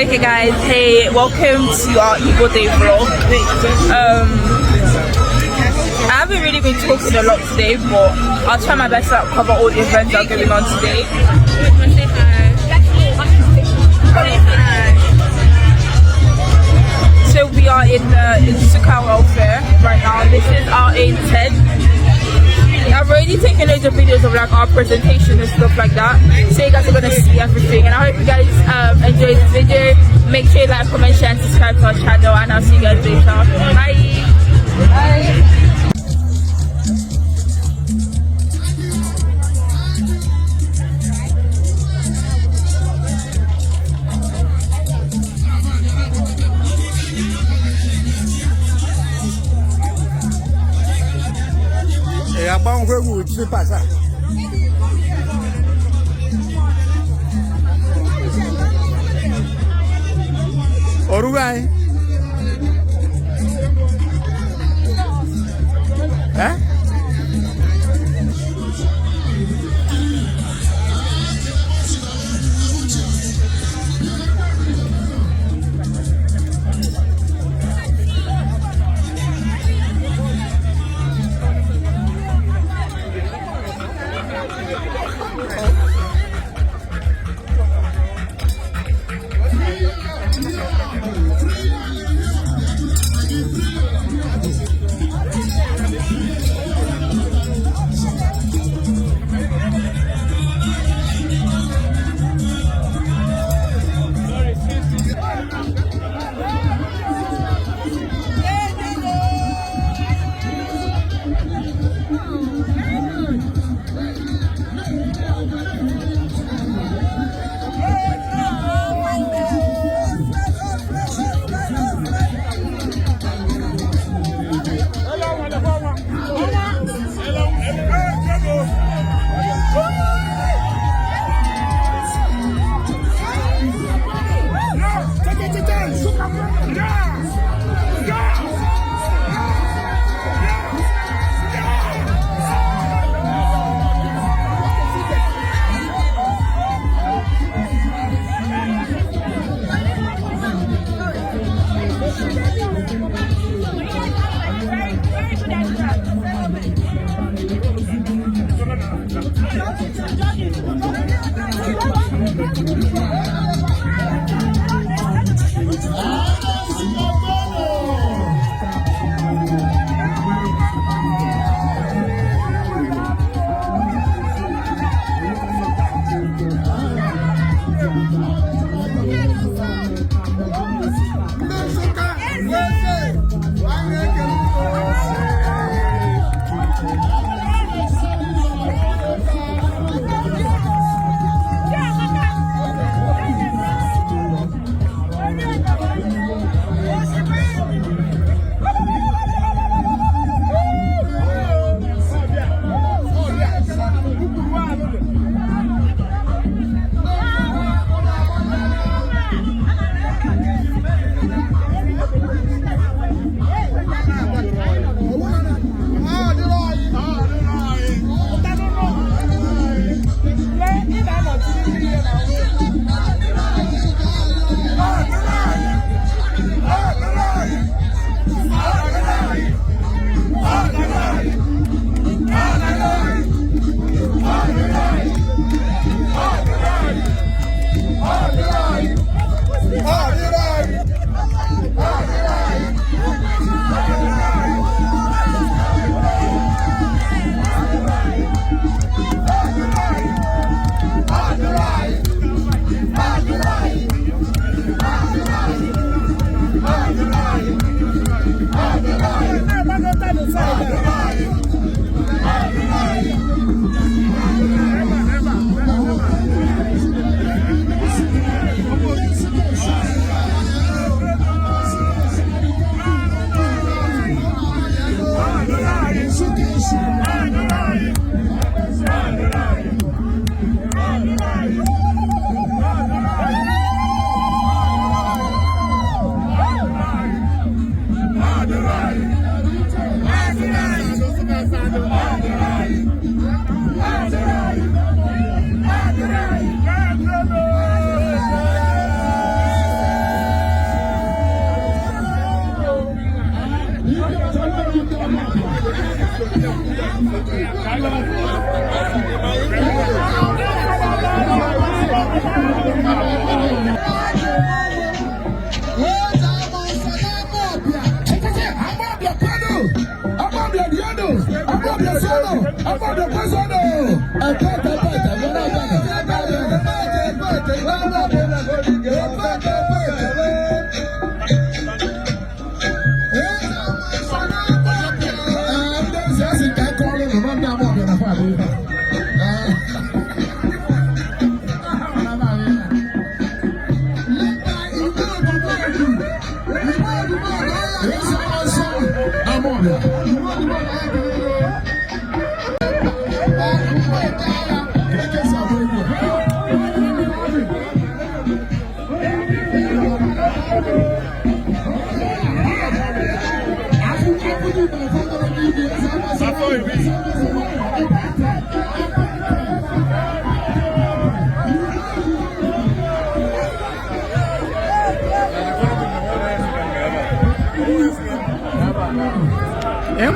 Okay guys, hey, welcome to our Igbo Day vlog. I haven't really been talking a lot today, but I'll try my best to cover all the events that are going on today. So we are in Suka welfare right now. This is our A10. I've already taken loads of videos of like our presentation and stuff like that, so you guys are gonna see everything. And I hope you guys enjoy this video. Make sure you like, comment, share, and subscribe to our channel. And I'll see you guys later. Bye. Bye. Bang gue tu pasal. Orugai. Eh?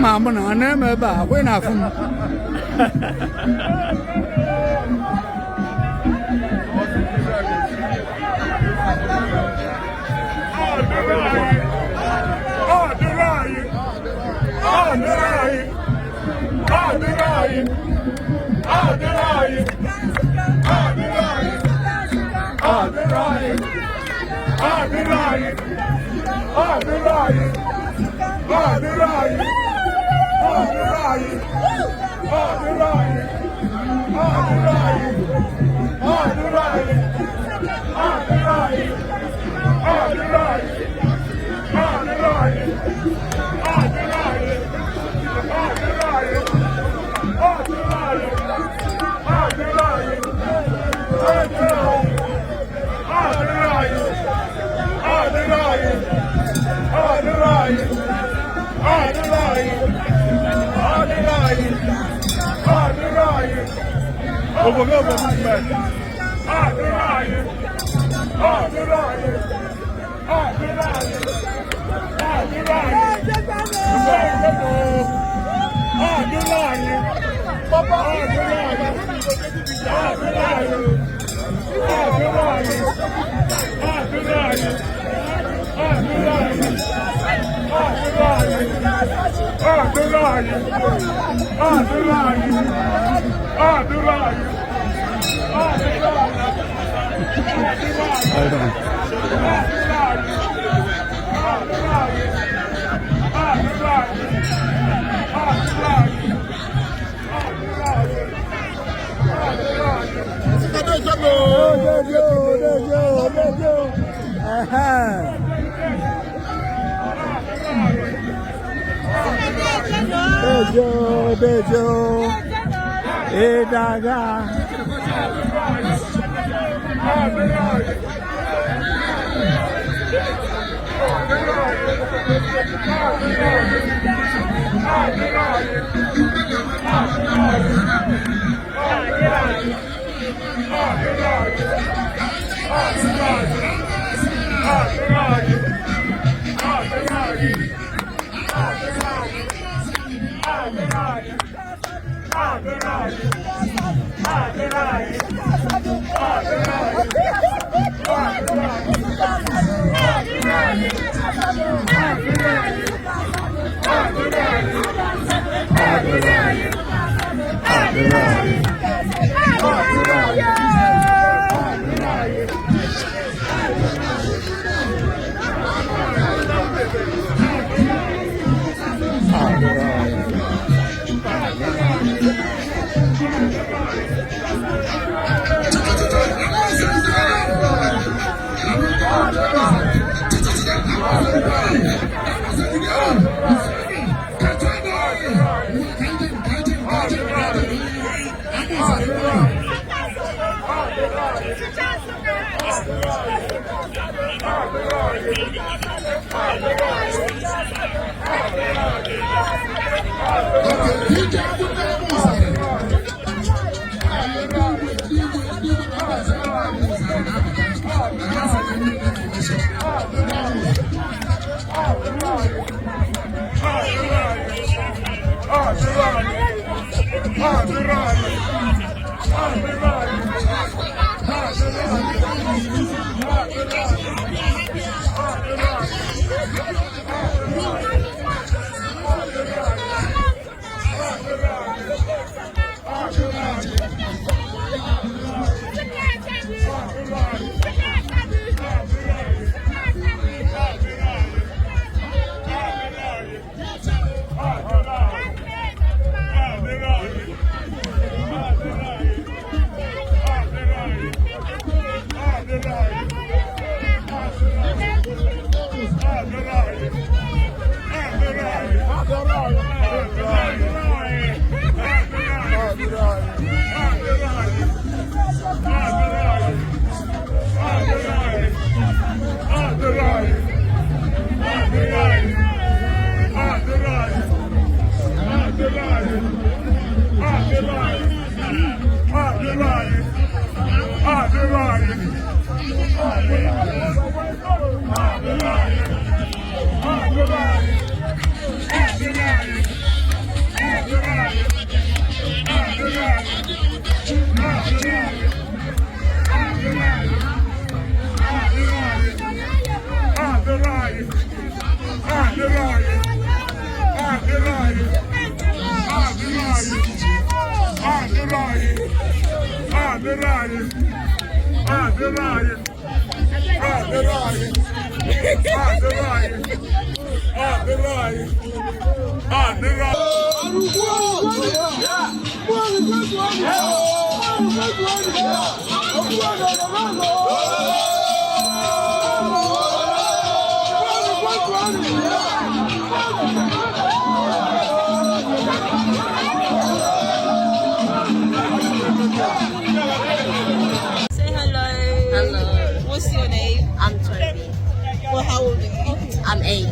Mama, no, I never buy. When I from Bejo, Edaga. Say hello. Hello, What's your name? I'm Toby. Well, how old are you? I'm 8.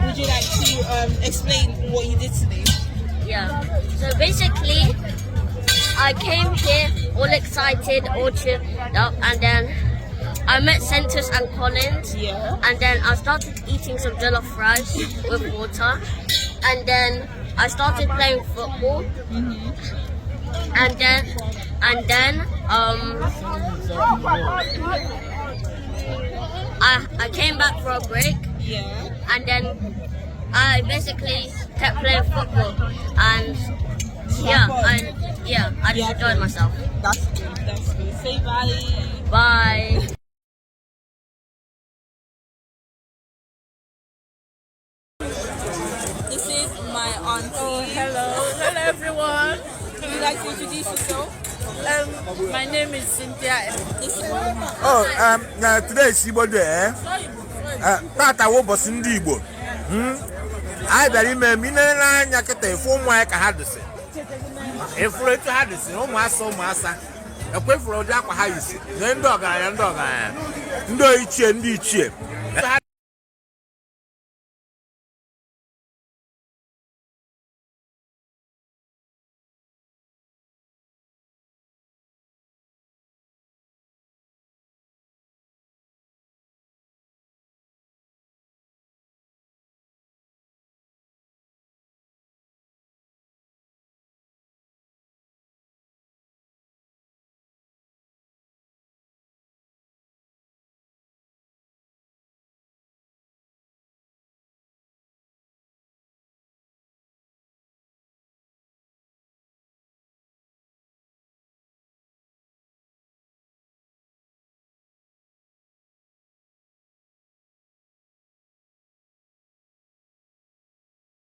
Would you like to explain what you did today? Yeah. So basically, I came here all excited, all cheered up, and then I met Centus and Collins. Yeah. And then I started eating some jollof rice with water. And then I started playing football. And then I came back for a break. Yeah. And then I basically kept playing football, and I just enjoyed myself. That's good. That's good. Say bye. Bye. This is my auntie. Oh, hello everyone. Would you like to introduce yourself? My name is Cynthia. Today is Igbo Day. Tata wo bosi ndị Igbo. Anyị bịara ime minere anya kịta efu ụmụ anyị ka ha dịsị. Efuru etu ha dịsị ụmụ asa. Ekwefuru ụdị akwa ha yisi. Ndị ọgaranya, ndị oyichie, ndị ichie.